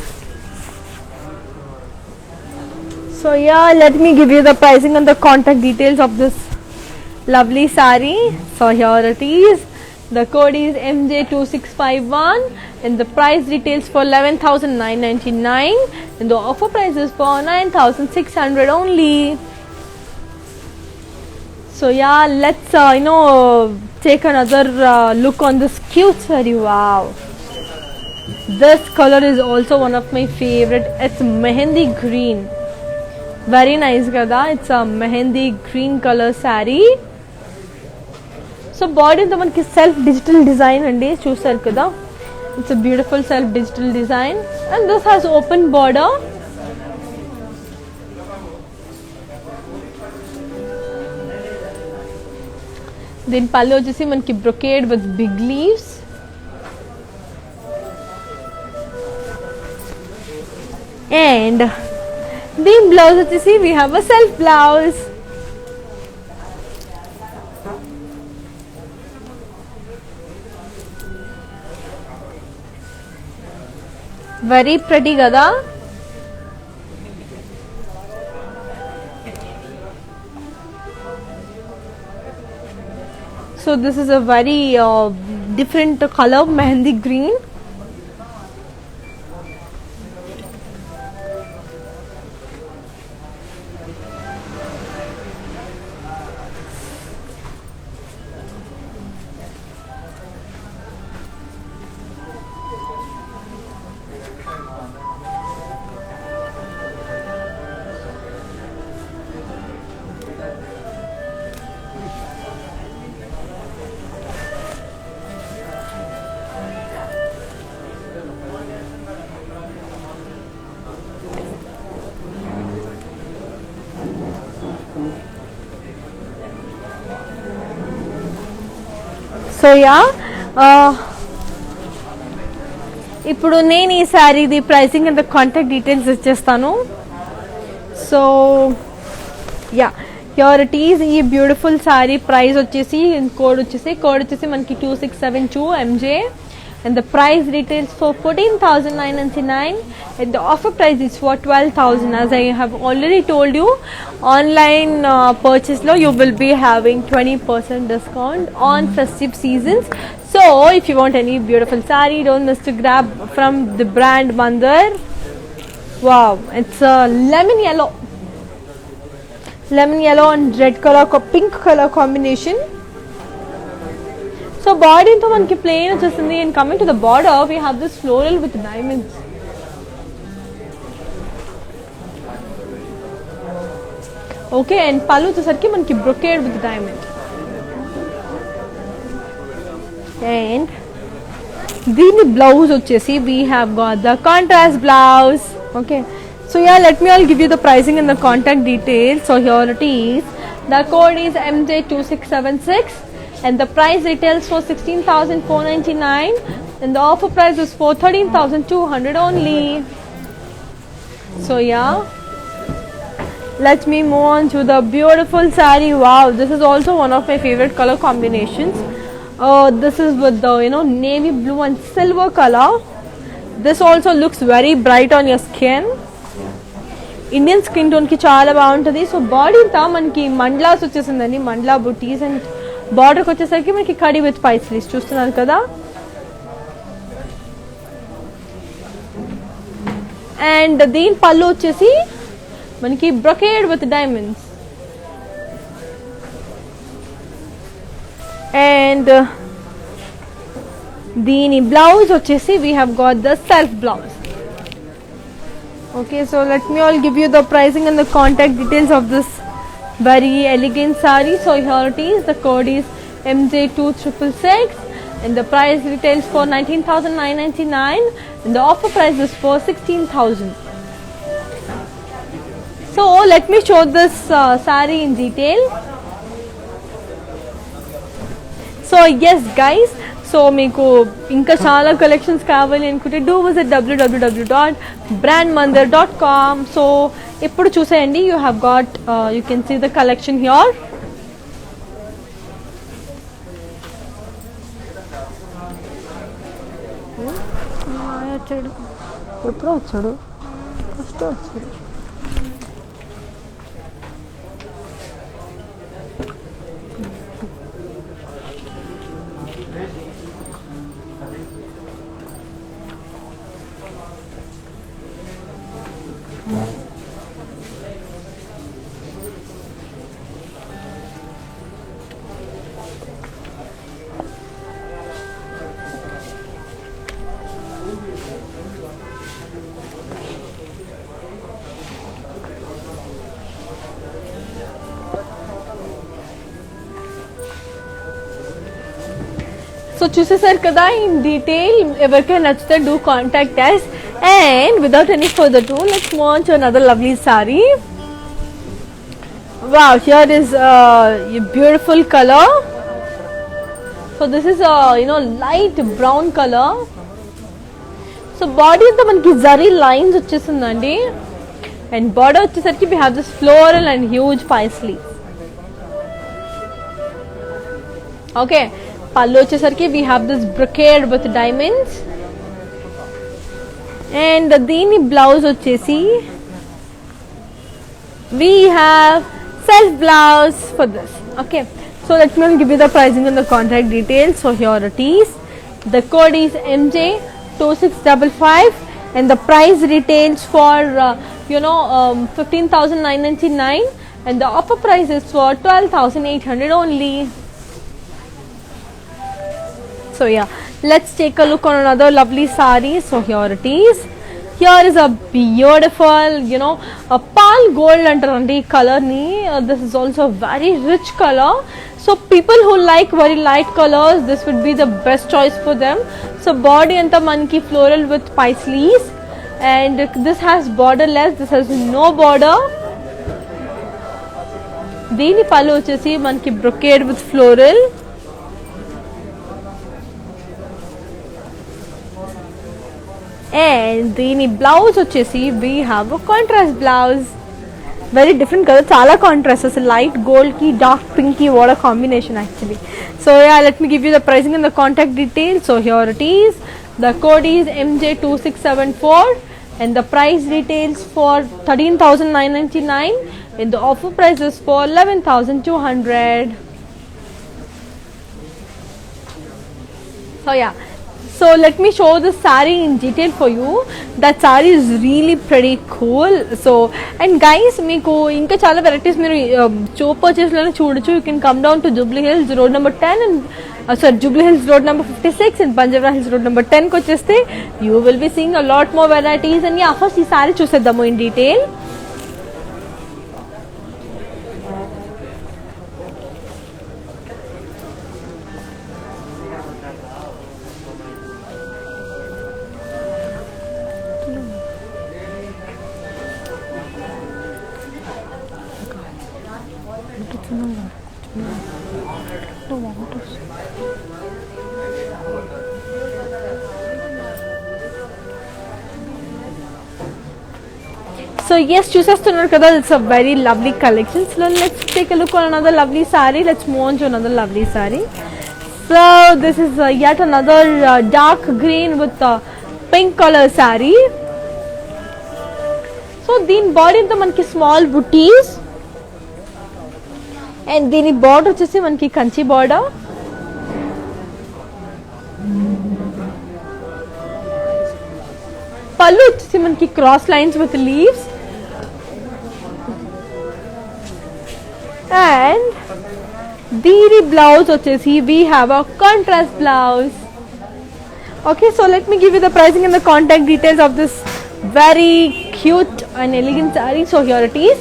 Speaker 1: So yeah, let me give you the pricing and the contact details of this lovely saree. So here it is. The code is MJ2651 and the price details for 11,999 and the offer price is for 9,600 only. So yeah, let's take another look on this cute saree. Wow, this color is also one of my favorite. It's mehendi green, very nice kada. It's a mehendi green color saree. So body అంతా మనకి self digital design అండి, చూసారు కదా. It's a beautiful self digital design and this has open border. దీని పళ్ళు వచ్చేసి మనకి brocade with big leaves. And దీని బ్లౌజ్ వచ్చేసి we have a self blouse. Very pretty కదా. So this is a very different color, mehendi green. So yeah, ఇప్పుడు నేను ఈ శారీది ప్రైసింగ్ అండ్ కాంటాక్ట్ డీటెయిల్స్ ఇచ్చేస్తాను. So yeah, here it is. ఈ beautiful sari price వచ్చేసి code వచ్చేసి మనకి 2672 MJ and the price retails for 14,999 and the offer price is for 12,000. As I have already told you, online purchase lo you will be having 20% discount on festive seasons. So if you want any beautiful saree, don't miss to grab from the brand Mandar. Wow, it's a lemon yellow and red color, pink color combination. So body into manki plain వచ్చేస్తుంది and coming to the border we have this floral with diamonds. Okay, and pallu వచ్చేసరికి మనకి brocade with diamond. And దీని blouse వచ్చేసి we have got the contrast blouse. Okay, so yeah, let me all give you the pricing and the contact details. So here it is. The code is MJ2676 and the price retails for 16,499 and the offer price is for 13,200 only. So yeah, let me move on to the beautiful saree. Wow, this is also one of my favorite color combinations. This is with the navy blue and silver color. This also looks very bright on your skin. Indian skin tone ki chaala baaguntadi. So body anta manki mandlas vachesindandi, mandla booties and border వచ్చేసరికి మనకి కడి with పైస్లీస్ చూస్తున్నారు కదా. And దీని పళ్ళు వచ్చేసి మనకి brocade with diamonds. And దీని blouse వచ్చేసి we have got the self blouse. Okay, so let me all give you the pricing and the contact details of this very elegant saree. So here it is. The code is MJ2666 and the price retails for 19,999 and the offer price is for 16,000. So let me show this saree in detail. So yes guys, so meeku inka chaala collections kavali anukunte do visit www.brandmandar.com. so ఇప్పుడు చూసేయండి, you have got you can see the collection here. ఎప్పుడో వచ్చాడు first వచ్చాడు. So చూసేసారు కదా in detail. ఎవరికైనా నచ్చితే do contact us, and without any further ado, let's move on to another lovely saree. Wow, here is a beautiful color. So this is a light brown color. So body anta manki zari lines vachesundandi, and border vachesariki we have this floral and huge pie sleeves. Okay, pallu vachesariki we have this brocade with diamonds, and దీని blouse వచ్చేసి we have self blouse for this. Okay, so let me give you the pricing and the contract details. So here it is. The code is MJ2655, and the price retails for 15,999, and the offer price is for 12,800 only. So yeah, let's take a look on another lovely saree. So here it is. Here is a beautiful a pal gold antarandi color ni. This is also a very rich color, so people who like very light colors, this would be the best choice for them. So body anta manki floral with pie sleeves, and this has borderless, this has no border. Deeni pallu vachesi manki brocade with floral, and దీని blouse వచ్చేసి we have a contrast blouse. Very different color, చాలా contrast, అసలు light gold కి dark pink కి what a combination actually. So yeah, let me give you the pricing and the contact details. So here it is. The code is MJ2674, and the price retails for 13,999, and the offer price is for 11,200. So yeah, so let me show the saree in detail for you. That saree is really pretty cool. So and guys, meeku inka chaala varieties meeru Chow purchase lone chudochu. You can come down to Jubilee Hills road number 10 and Jubilee Hills road number 56 and Banjara Hills road number 10 ko vacheste you will be seeing a lot more varieties. And yeah, first ee saree chuseddamu in detail. So yes, చూసేస్తున్నారు కదా, it's a very lovely collection. So let's take a look on another lovely saree. Let's move on to another lovely saree. So this is yet another dark green with pink color saree. So దీని body అంతా మనకి small buttis, and దీని border వచ్చేసి మనకి Kanchi border. పళ్ళు వచ్చేసి మనకి cross lines with leaves, and దీని బ్లౌజ్ వచ్చేసి we have a contrast blouse. Okay, so let me give you the pricing and the contact details of this very cute and elegant saree. So here it is.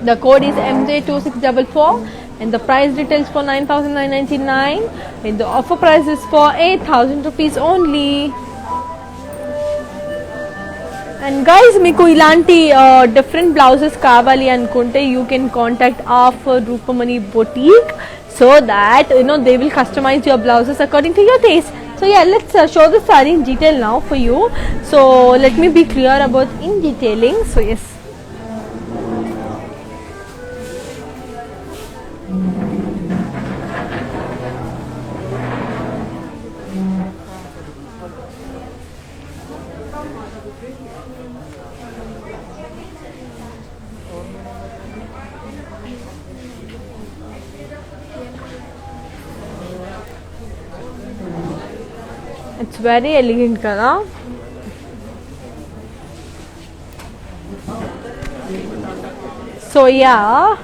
Speaker 1: The code is MJ2644, and the price retails for 9,999, and the offer price is for 8,000 rupees only. And guys, meeku ilanti different blouses kavali anukunte you can contact our Rupamani boutique, so that they will customize your blouses according to your taste. So yeah, let's show the saree in detail now for you. So let me be clear about in detailing. So yes, It's very elegant కదా. So yeah,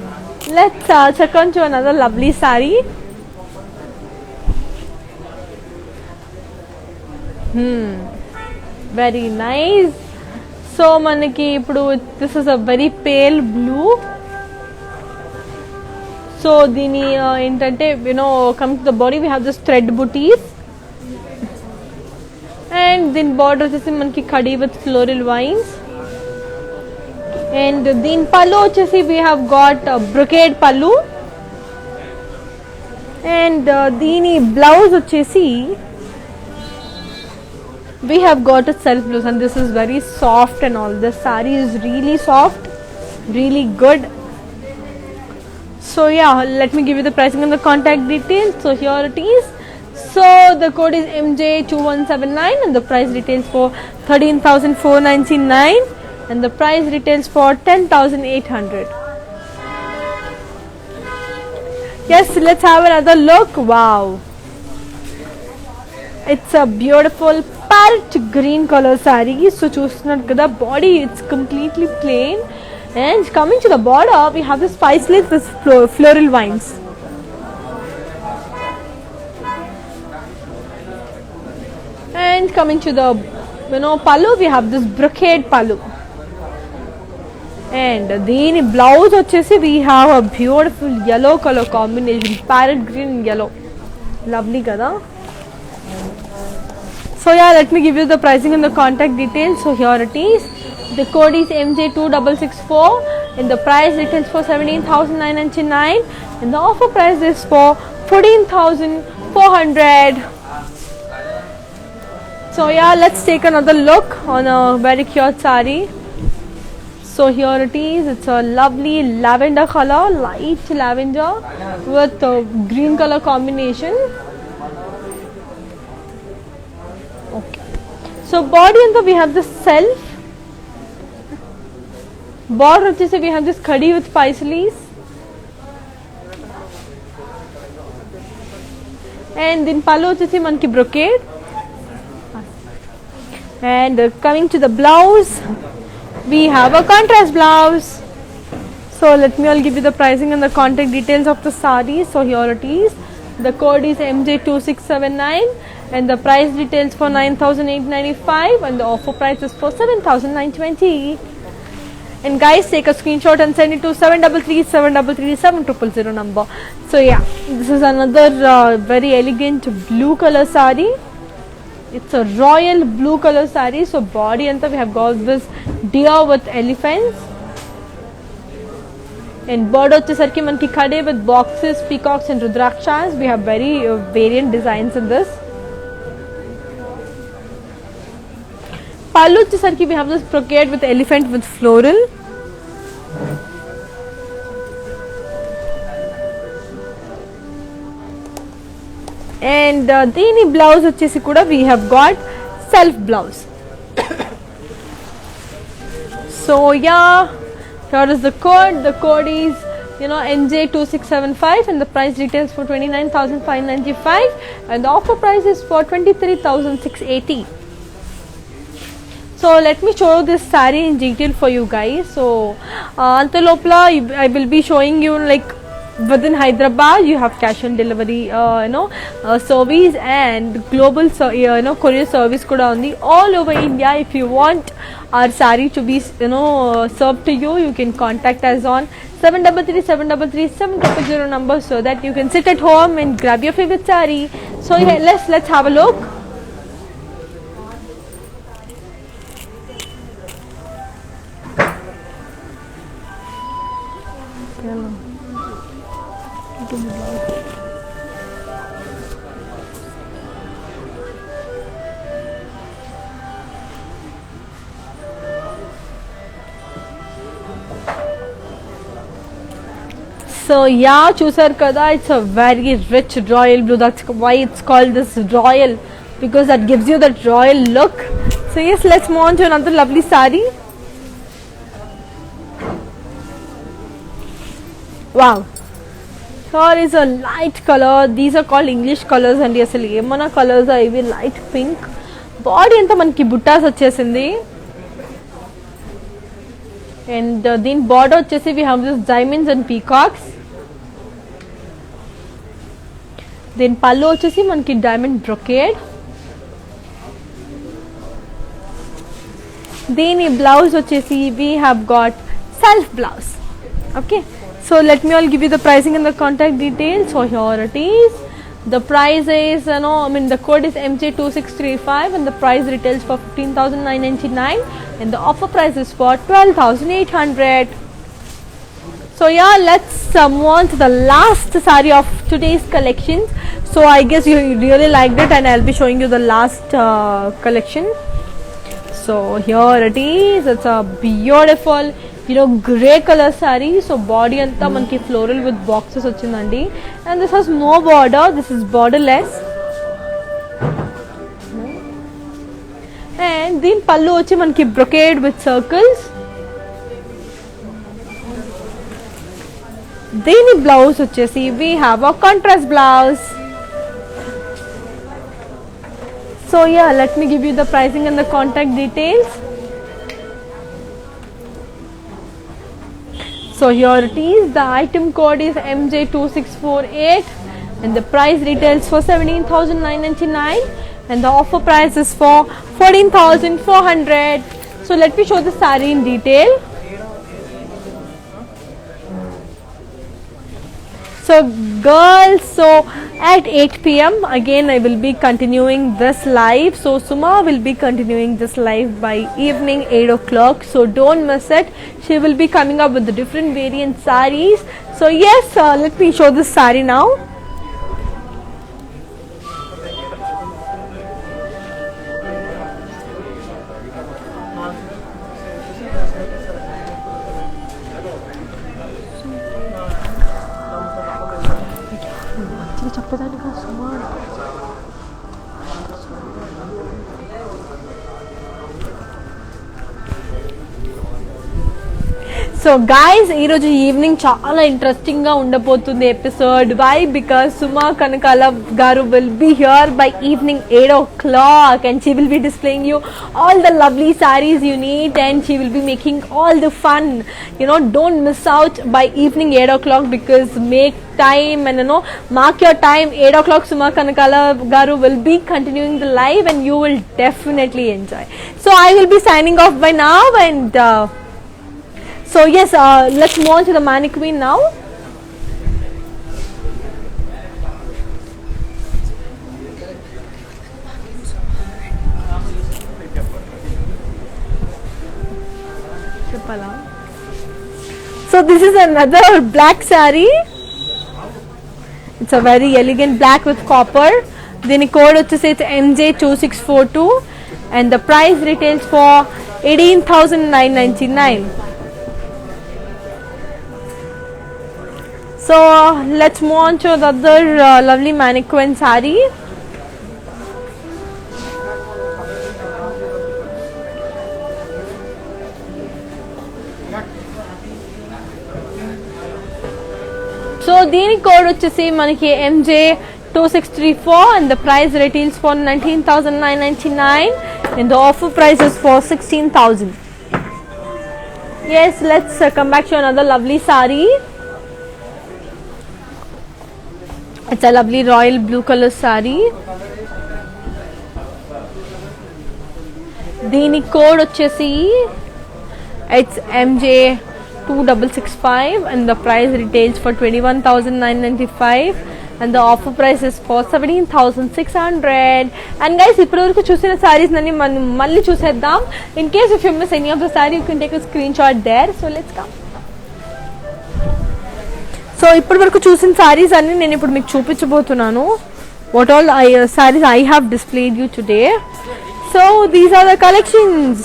Speaker 1: let's check on to another lovely saree. Very nice. So manaki ippudu this is a very pale blue. So dini entante coming to the body we have this thread booties. And then border వచ్చేసి మనకి కడి with floral vines. And దీని పళ్ళు వచ్చేసి we have got brocade పళ్ళు. And దీని blouse వచ్చేసి we have got a self blouse, and this is very soft and all. This saree is really soft, really good. So yeah, let me give you the pricing and the contact details. So here it is. So the code is MJ2179 and the price retails for 13,499 and the price retails for 10,800. Yes, let's have another look. Wow, it's a beautiful parrot green color saree. So chustunnaru kada, body it's completely plain, and coming to the border we have this spice lace with floral vines. And coming to the pallu, we have this brocade pallu. And the blouse vachesi we have a beautiful yellow color combination, parrot green and yellow. Lovely kada. So yeah, let me give you the pricing and the contact details. So here it is. The code is MJ2664 and the price retails for 17,999 and the offer price is for 14,400. So yeah, let's take another look on a very cute saree. So here it is. It's a lovely lavender color, light lavender with a green color combination. Okay. So body and we have the self. Border we have this khadi with paisleys. And then pallu manki brocade. And coming to the blouse, we have a contrast blouse. So let me all give you the pricing and the contact details of the saree. So here it is. The code is MJ2679 and the price details for 9,895 and the offer price is for 7,920. And guys, take a screenshot and send it to 733-733-7000 number. So yeah, this is another very elegant blue color saree. It's a royal blue color saree. So body and we have got this deer with elephants. And border vachesariki manki khade with boxes, peacocks and rudrakshas. We have very variant designs in this. Pallu vachesariki we have this brocade with elephant with floral. And the blouse vachesi kuda we have got self blouse. So yeah, here is the code. The code is NJ2675 and the price retails for 29,595 and the offer price is for 23,680. So let me show this saree in detail for you guys. So antalopla I will be showing you like within Hyderabad you have cash on delivery service and global courier service kuda undi. All over India, if you want our saree to be served to you, you can contact us on 733-733-700 number so that you can sit at home and grab your favorite saree. So yeah, let's have a look. So yeah, చూసారు కదా, it's a very rich royal blue. That's why it's called this royal, because that gives you that royal look. So yes, let's move on to another lovely saree. Wow. Here is a light color. These are called English colors and asali emana colors are ivi light pink. Body anta manki buttas vachesindi. And then border vachesi we have this diamonds and peacocks. Then pallu vachesi manki diamond brocade. Then in blouse vachesi we have got self blouse. Okay. So let me all give you the pricing and the contact details. So here it is. The price is, the code is MJ2635 and the price retails for 15,999 and the offer price is for 12,800. So yeah, let's move on to the last saree of today's collections. So I guess you really liked it and I'll be showing you the last collection. So here it is. It's a beautiful grey color saree. So body anta manki floral with boxes vachindandi and this has no border. This is borderless and then pallu vachi manki brocade with circles. Then in blouse vachesi we have a contrast blouse. So yeah, let me give you the pricing and the contact details. So here it is. The item code is MJ2648 and the price retails for 17,999 and the offer price is for 14,400. So let me show the saree in detail. So girls, so at 8 p.m. again I will be continuing this live. So Suma will be continuing this live by evening 8 o'clock. So don't miss it. She will be coming up with the different variant sarees. So yes, let me show this saree now. So guys, ee roju evening chaala interesting ga undapotundi episode. Why? Because Suma Kanakala garu will be here by evening 8 o'clock and she will be displaying you all the lovely sarees you need and she will be making all the fun. Don't miss out by evening 8 o'clock because make time and mark your time. 8 o'clock Suma Kanakala garu will be continuing the live and you will definitely enjoy. So I will be signing off by now and so yes, let's move on to the mannequin now. So this is another black saree. It's a very elegant black with copper. Then code vachesi it's MJ2642 and the price retails for 18,999. So let's move on to the other lovely mannequin saree. So దీని code వచ్చేసి మనకి MJ2634 and the price retails for 19,999 and the offer price is for 16,000. Yes, let's come back to another lovely saree. It's a lovely royal blue color saree. దీని code వచ్చేసి it's MJ2665 and the price retails for 21,995 and the offer price is for 17,600. And guys, ఇప్పటివరకు చూసిన సారీస్ అన్ని మనం మళ్ళీ చూసేద్దాం. In case if you miss any of the saree, you can take a screenshot there. So let's come. So ఇప్పటి వరకు చూసిన సారీస్ అన్ని నేను ఇప్పుడు మీకు చూపించబోతున్నాను. What all sarees I have displayed you today. So these are the collections.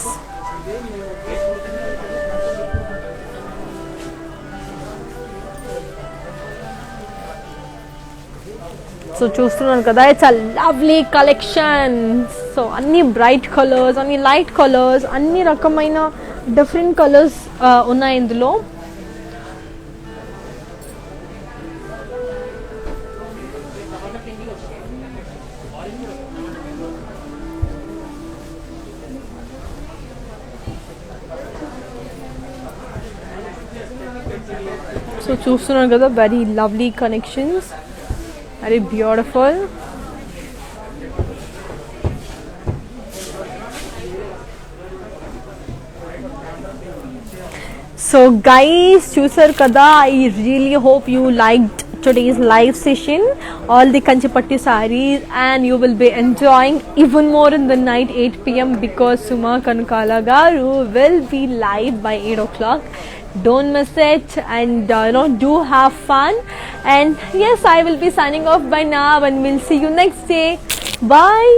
Speaker 1: So చూస్తున్నాను కదా, it's a lovely collection. So అన్ని బ్రైట్ కలర్స్, అన్ని లైట్ కలర్స్, అన్ని రకమైన డిఫరెంట్ కలర్స్ ఉన్నాయి ఇందులో. సో చూస్తున్నారు కదా, very lovely connections, very beautiful. So guys చూసారు కదా, I really hope you liked today's live session, all the Kanchipatti sarees, and you will be enjoying even more in the night 8 p.m. because Suma Kanukala Garu will be live by 8 o'clock. Don't miss it, and do have fun. And yes, I will be signing off by now, and we'll see you next day. Bye.